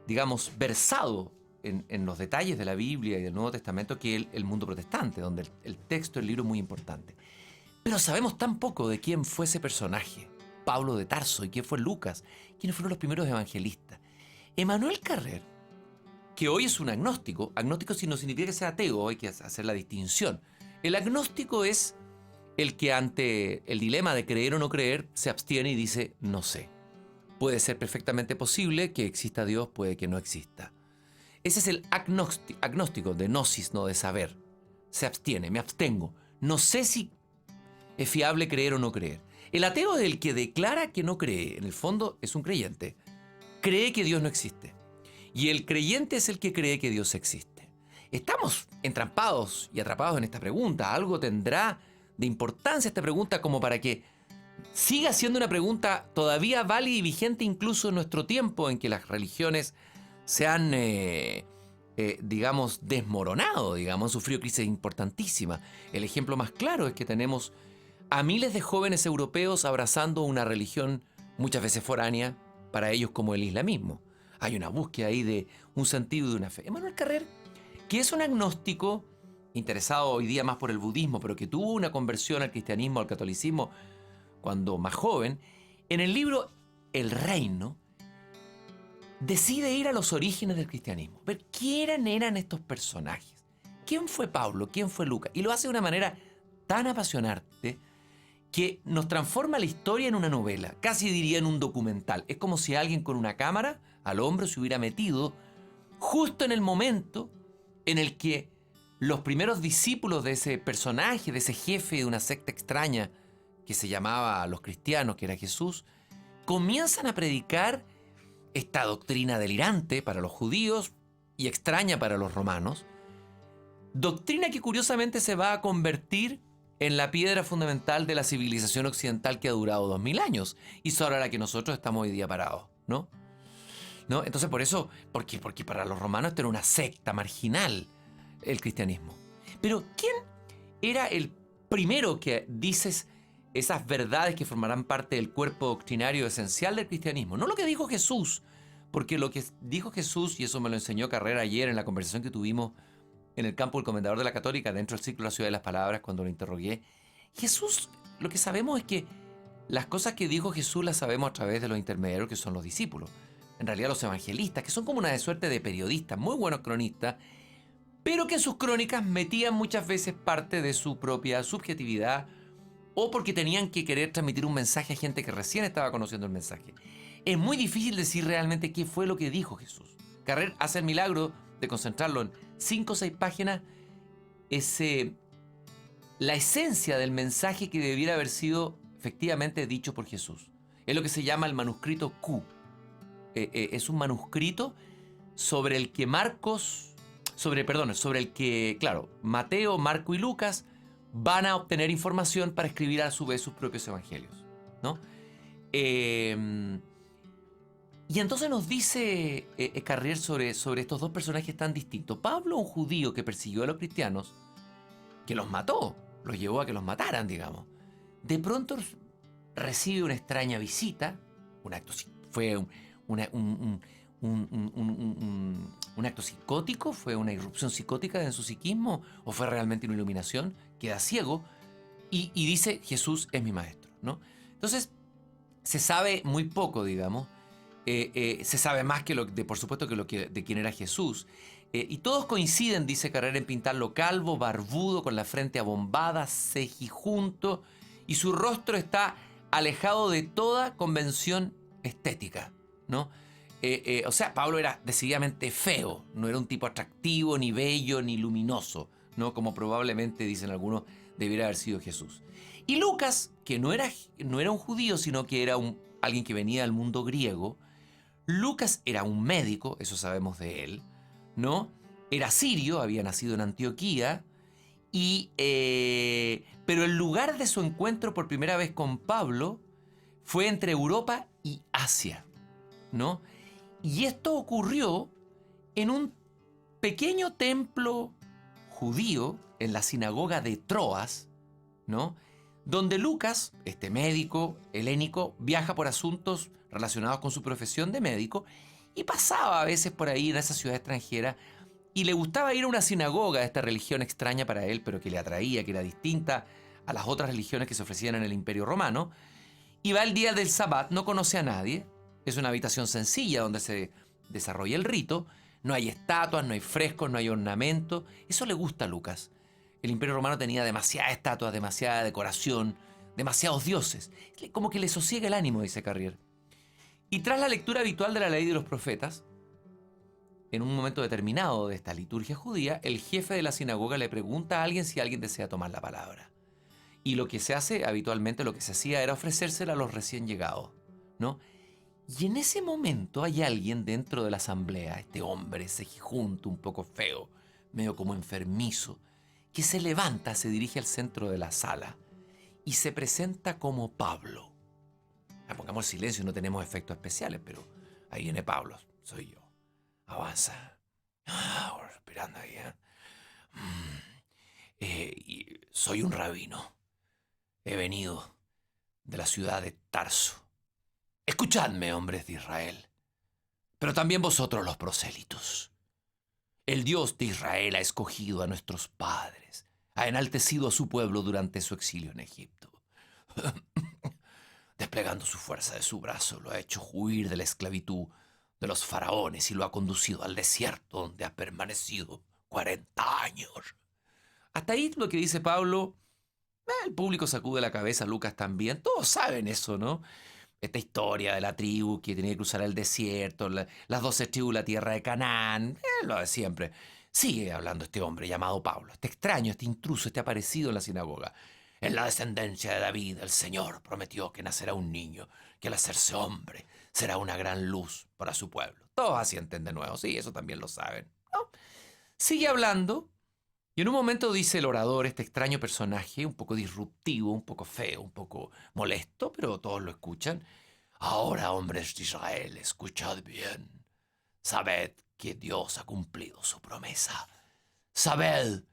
digamos, versado en los detalles de la Biblia y del Nuevo Testamento que el mundo protestante, donde el texto del libro es muy importante. Pero sabemos tan poco de quién fue ese personaje, Pablo de Tarso, y quién fue Lucas, quiénes fueron los primeros evangelistas. Emmanuel Carrer, que hoy es un agnóstico si no significa que sea ateo, hay que hacer la distinción. El agnóstico es el que ante el dilema de creer o no creer se abstiene y dice no sé. Puede ser perfectamente posible que exista Dios, puede que no exista. Ese es el agnóstico, de gnosis, no de saber. Se abstiene, me abstengo. No sé si es fiable creer o no creer. El ateo es el que declara que no cree. En el fondo es un creyente. Cree que Dios no existe. Y el creyente es el que cree que Dios existe. Estamos entrampados y atrapados en esta pregunta. Algo tendrá de importancia esta pregunta como para que siga siendo una pregunta todavía válida y vigente incluso en nuestro tiempo en que las religiones se han, digamos, desmoronado, han sufrido crisis importantísimas. El ejemplo más claro es que tenemos a miles de jóvenes europeos abrazando una religión muchas veces foránea para ellos como el islamismo. Hay una búsqueda ahí de un sentido y de una fe. Emmanuel Carrer, que es un agnóstico interesado hoy día más por el budismo, pero que tuvo una conversión al cristianismo, al catolicismo, cuando más joven, en el libro El Reino, decide ir a los orígenes del cristianismo, ver quiénes eran estos personajes, quién fue Pablo, quién fue Lucas, y lo hace de una manera tan apasionante que nos transforma la historia en una novela, casi diría en un documental. Es como si alguien con una cámara al hombro se hubiera metido justo en el momento en el que los primeros discípulos de ese personaje, de ese jefe de una secta extraña que se llamaba los cristianos, que era Jesús, comienzan a predicar esta doctrina delirante para los judíos y extraña para los romanos, doctrina que curiosamente se va a convertir en la piedra fundamental de la civilización occidental que ha durado 2000 años y sobre la que nosotros estamos hoy día parados, ¿no? Entonces por eso, porque para los romanos esto era una secta marginal, el cristianismo. Pero ¿quién era el primero que dices esas verdades que formarán parte del cuerpo doctrinario esencial del cristianismo? No lo que dijo Jesús, porque lo que dijo Jesús, y eso me lo enseñó Carrera ayer en la conversación que tuvimos en el campo del Comendador de la Católica, dentro del ciclo La Ciudad de las Palabras, cuando lo interrogué, Jesús, lo que sabemos es que las cosas que dijo Jesús las sabemos a través de los intermediarios que son los discípulos. En realidad los evangelistas, que son como una suerte de periodistas, muy buenos cronistas, pero que en sus crónicas metían muchas veces parte de su propia subjetividad o porque tenían que querer transmitir un mensaje a gente que recién estaba conociendo el mensaje. es muy difícil decir realmente qué fue lo que dijo Jesús. Carrer hace el milagro de concentrarlo en 5 o 6 páginas, la esencia del mensaje que debiera haber sido efectivamente dicho por Jesús. Es lo que se llama el manuscrito Q. Es un manuscrito sobre el que Mateo, Marco y Lucas van a obtener información para escribir a su vez sus propios evangelios, ¿no? Y entonces nos dice Carrier sobre estos dos personajes tan distintos. Pablo, un judío que persiguió a los cristianos, que los mató, los llevó a que los mataran, digamos. De pronto recibe una extraña visita, fue un acto psicótico, fue una irrupción psicótica en su psiquismo, o fue realmente una iluminación, queda ciego y dice: Jesús es mi maestro, ¿no? Entonces, se sabe muy poco, digamos. Se sabe más por supuesto de quién era Jesús. Y todos coinciden, dice Carrera, en pintarlo calvo, barbudo, con la frente abombada, cejijunto, y su rostro está alejado de toda convención estética, ¿no? O sea, Pablo era decididamente feo, no era un tipo atractivo, ni bello, ni luminoso, ¿no? Como probablemente, dicen algunos, debiera haber sido Jesús. Y Lucas, que no era un judío, sino que era alguien que venía del mundo griego. Lucas era un médico, eso sabemos de él, ¿no? Era sirio, había nacido en Antioquía, pero el lugar de su encuentro por primera vez con Pablo fue entre Europa y Asia, ¿no? Y esto ocurrió en un pequeño templo judío en la sinagoga de Troas, ¿no? Donde Lucas, este médico helénico, viaja por asuntos relacionados con su profesión de médico y pasaba a veces por ahí en esa ciudad extranjera y le gustaba ir a una sinagoga de esta religión extraña para él, pero que le atraía, que era distinta a las otras religiones que se ofrecían en el Imperio Romano. Y va el día del Sabbat, no conoce a nadie, es una habitación sencilla donde se desarrolla el rito, no hay estatuas, no hay frescos, no hay ornamento. Eso le gusta a Lucas. El Imperio Romano tenía demasiadas estatuas, demasiada decoración, demasiados dioses. Como que le sosiega el ánimo, dice Carrier. Y tras la lectura habitual de la ley de los profetas, en un momento determinado de esta liturgia judía, el jefe de la sinagoga le pregunta a alguien si alguien desea tomar la palabra. Y lo que se hace habitualmente, lo que se hacía era ofrecérsela a los recién llegados, ¿no? Y en ese momento hay alguien dentro de la asamblea, este hombre cejijunto, un poco feo, medio como enfermizo, que se levanta, se dirige al centro de la sala y se presenta como Pablo. Pongamos silencio, no tenemos efectos especiales, pero ahí viene Pablo, soy yo. Avanza. Respirando ahí, y soy un rabino. He venido de la ciudad de Tarso. Escuchadme, hombres de Israel, pero también vosotros los prosélitos. El Dios de Israel ha escogido a nuestros padres, ha enaltecido a su pueblo durante su exilio en Egipto. Desplegando su fuerza de su brazo, lo ha hecho huir de la esclavitud de los faraones y lo ha conducido al desierto donde ha permanecido 40 años. Hasta ahí lo que dice Pablo, el público sacude la cabeza, Lucas también, todos saben eso, ¿no? Esta historia de la tribu que tenía que cruzar el desierto, las 12 tribus, la tierra de Canaán, lo de siempre. Sigue hablando este hombre llamado Pablo, este extraño, este intruso, este aparecido en la sinagoga. En la descendencia de David, el Señor prometió que nacerá un niño, que al hacerse hombre será una gran luz para su pueblo. Todos asienten de nuevo, sí, eso también lo saben, ¿no? Sigue hablando y en un momento dice el orador, este extraño personaje, un poco disruptivo, un poco feo, un poco molesto, pero todos lo escuchan. Ahora, hombres de Israel, escuchad bien. Sabed que Dios ha cumplido su promesa. Sabed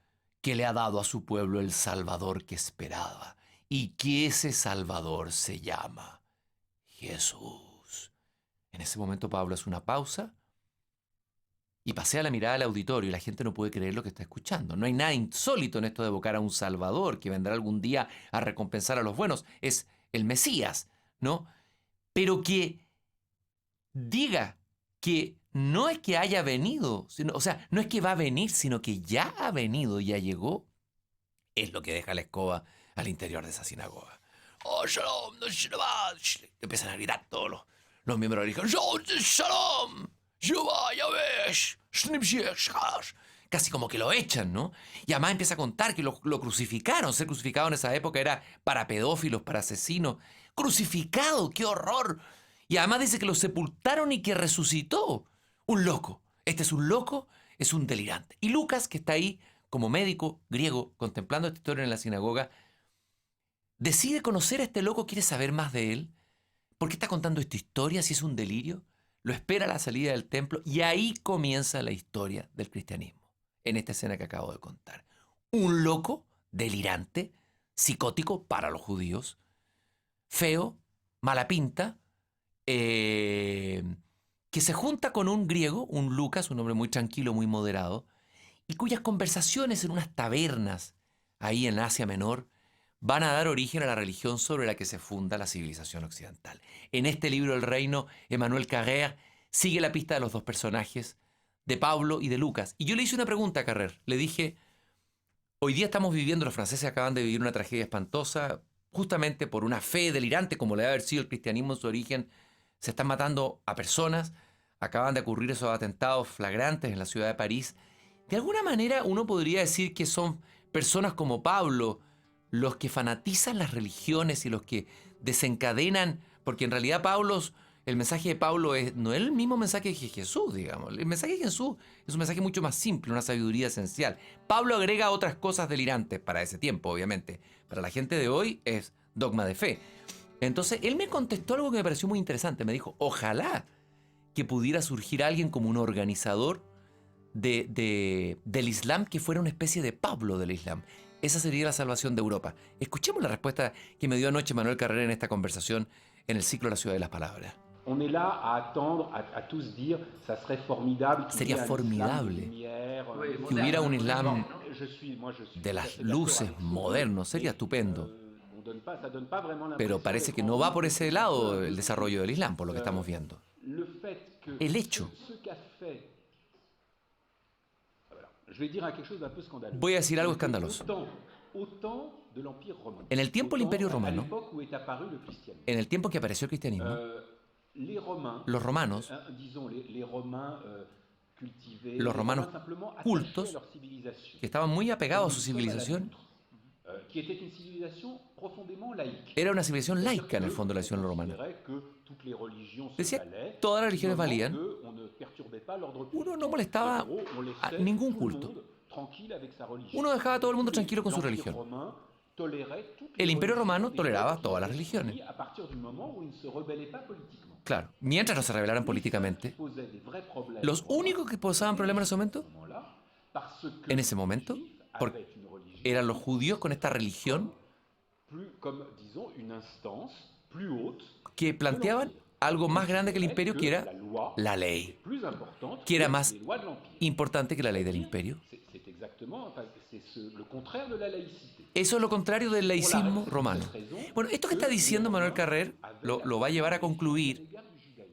que le ha dado a su pueblo el Salvador que esperaba y que ese Salvador se llama Jesús. En ese momento Pablo hace una pausa y pasea la mirada al auditorio y la gente no puede creer lo que está escuchando. No hay nada insólito en esto de evocar a un Salvador que vendrá algún día a recompensar a los buenos. Es el Mesías, ¿no? Pero que diga que no es que haya venido, no es que va a venir, sino que ya ha venido, ya llegó, es lo que deja la escoba al interior de esa sinagoga. ¡Oh, shalom! Empiezan a gritar todos los miembros dijeron, Shalom, Jehová, Yavesh, casi como que lo echan, ¿no? Y además empieza a contar que lo crucificaron. Ser crucificado en esa época era para pedófilos, para asesinos. ¡Crucificado! ¡Qué horror! Y además dice que lo sepultaron y que resucitó. Un loco. Este es un loco, es un delirante. Y Lucas, que está ahí como médico griego, contemplando esta historia en la sinagoga, decide conocer a este loco, quiere saber más de él. ¿Por qué está contando esta historia? Si es un delirio. Lo espera a la salida del templo y ahí comienza la historia del cristianismo. En esta escena que acabo de contar. Un loco, delirante, psicótico para los judíos, feo, mala pinta, que se junta con un griego, un Lucas, un hombre muy tranquilo, muy moderado, y cuyas conversaciones en unas tabernas ahí en Asia Menor van a dar origen a la religión sobre la que se funda la civilización occidental. En este libro El Reino, Emmanuel Carrère sigue la pista de los dos personajes, de Pablo y de Lucas. Y yo le hice una pregunta a Carrère. Le dije, hoy día estamos viviendo, los franceses acaban de vivir una tragedia espantosa, justamente por una fe delirante, como le debe haber sido el cristianismo en su origen. Se están matando a personas, acaban de ocurrir esos atentados flagrantes en la ciudad de París. De alguna manera uno podría decir que son personas como Pablo los que fanatizan las religiones y los que desencadenan, porque en realidad el mensaje de Pablo no es el mismo mensaje de Jesús, digamos. El mensaje de Jesús es un mensaje mucho más simple, una sabiduría esencial. Pablo agrega otras cosas delirantes para ese tiempo, obviamente. Para la gente de hoy es dogma de fe. Entonces, él me contestó algo que me pareció muy interesante. Me dijo, ojalá que pudiera surgir alguien como un organizador del Islam que fuera una especie de Pablo del Islam. Esa sería la salvación de Europa. Escuchemos la respuesta que me dio anoche Emmanuel Carrère en esta conversación en el ciclo La Ciudad de las Palabras. On est là à attendre, à tous dire, ça serait formidable. Sería formidable que hubiera un Islam de las luces moderno, sería estupendo. Pero parece que no va por ese lado el desarrollo del Islam, por lo que estamos viendo. El hecho. Voy a decir algo escandaloso. En el tiempo del Imperio Romano, en el tiempo que apareció el cristianismo, los romanos cultos, que estaban muy apegados a su civilización, era una civilización laica en el fondo de la civilización romana. Decía que todas las religiones valían, uno no molestaba a ningún culto, uno dejaba a todo el mundo tranquilo con su religión. El Imperio Romano toleraba todas las religiones. Claro, mientras no se rebelaran políticamente. Los únicos que posaban problemas en ese momento, eran los judíos con esta religión que planteaban algo más grande que el imperio, que era la ley, que era más importante que la ley del imperio. Eso es lo contrario del laicismo romano. Bueno, esto que está diciendo Emmanuel Carrère lo va a llevar a concluir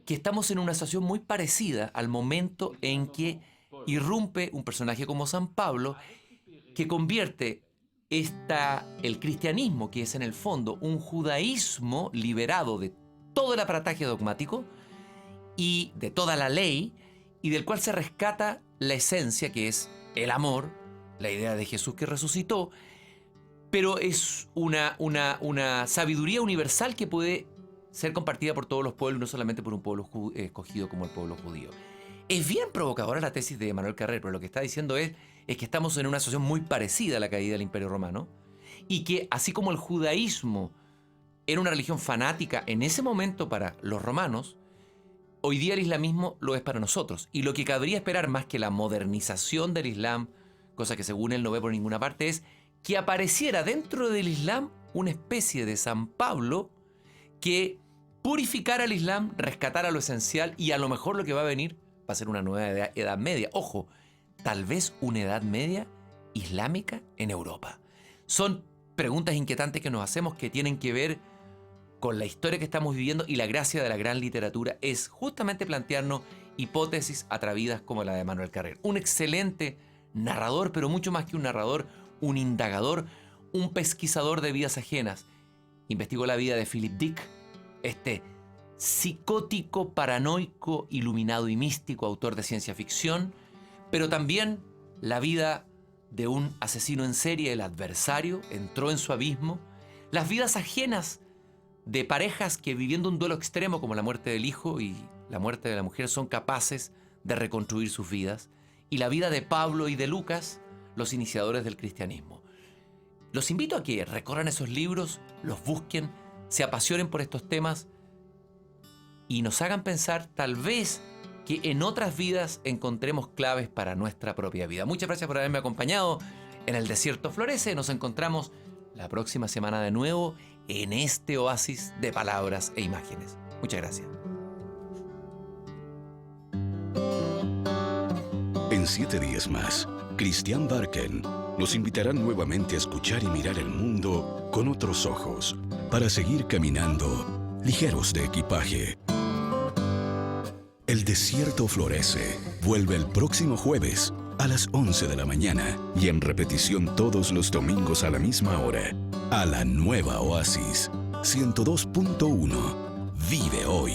que estamos en una situación muy parecida al momento en que irrumpe un personaje como San Pablo, que convierte el cristianismo, que es en el fondo un judaísmo liberado de todo el aparataje dogmático y de toda la ley, y del cual se rescata la esencia, que es el amor, la idea de Jesús que resucitó, pero es una sabiduría universal que puede ser compartida por todos los pueblos, no solamente por un pueblo escogido como el pueblo judío. Es bien provocadora la tesis de Emmanuel Carrère, pero lo que está diciendo es que estamos en una situación muy parecida a la caída del Imperio Romano, y que así como el judaísmo era una religión fanática en ese momento para los romanos, hoy día el islamismo lo es para nosotros. Y lo que cabría esperar más que la modernización del Islam, cosa que según él no ve por ninguna parte, es que apareciera dentro del Islam una especie de San Pablo que purificara el Islam, rescatara lo esencial, y a lo mejor lo que va a venir va a ser una nueva edad media. Ojo, tal vez una edad media islámica en Europa. Son preguntas inquietantes que nos hacemos, que tienen que ver con la historia que estamos viviendo, y la gracia de la gran literatura es justamente plantearnos hipótesis atrevidas como la de Emmanuel Carrère. Un excelente narrador, pero mucho más que un narrador, un indagador, un pesquisador de vidas ajenas. Investigó la vida de Philip Dick, este psicótico, paranoico, iluminado y místico, autor de ciencia ficción, pero también la vida de un asesino en serie, el adversario, entró en su abismo, las vidas ajenas de parejas que viviendo un duelo extremo como la muerte del hijo y la muerte de la mujer son capaces de reconstruir sus vidas, y la vida de Pablo y de Lucas, los iniciadores del cristianismo. Los invito a que recorran esos libros, los busquen, se apasionen por estos temas y nos hagan pensar tal vez que en otras vidas encontremos claves para nuestra propia vida. Muchas gracias por haberme acompañado en El Desierto Florece. Nos encontramos la próxima semana de nuevo en este oasis de palabras e imágenes. Muchas gracias. En 7 días más, Christian Barken nos invitará nuevamente a escuchar y mirar el mundo con otros ojos para seguir caminando ligeros de equipaje. El Desierto Florece vuelve el próximo jueves a las 11 de la mañana y en repetición todos los domingos a la misma hora. A la nueva Oasis 102.1. Vive hoy.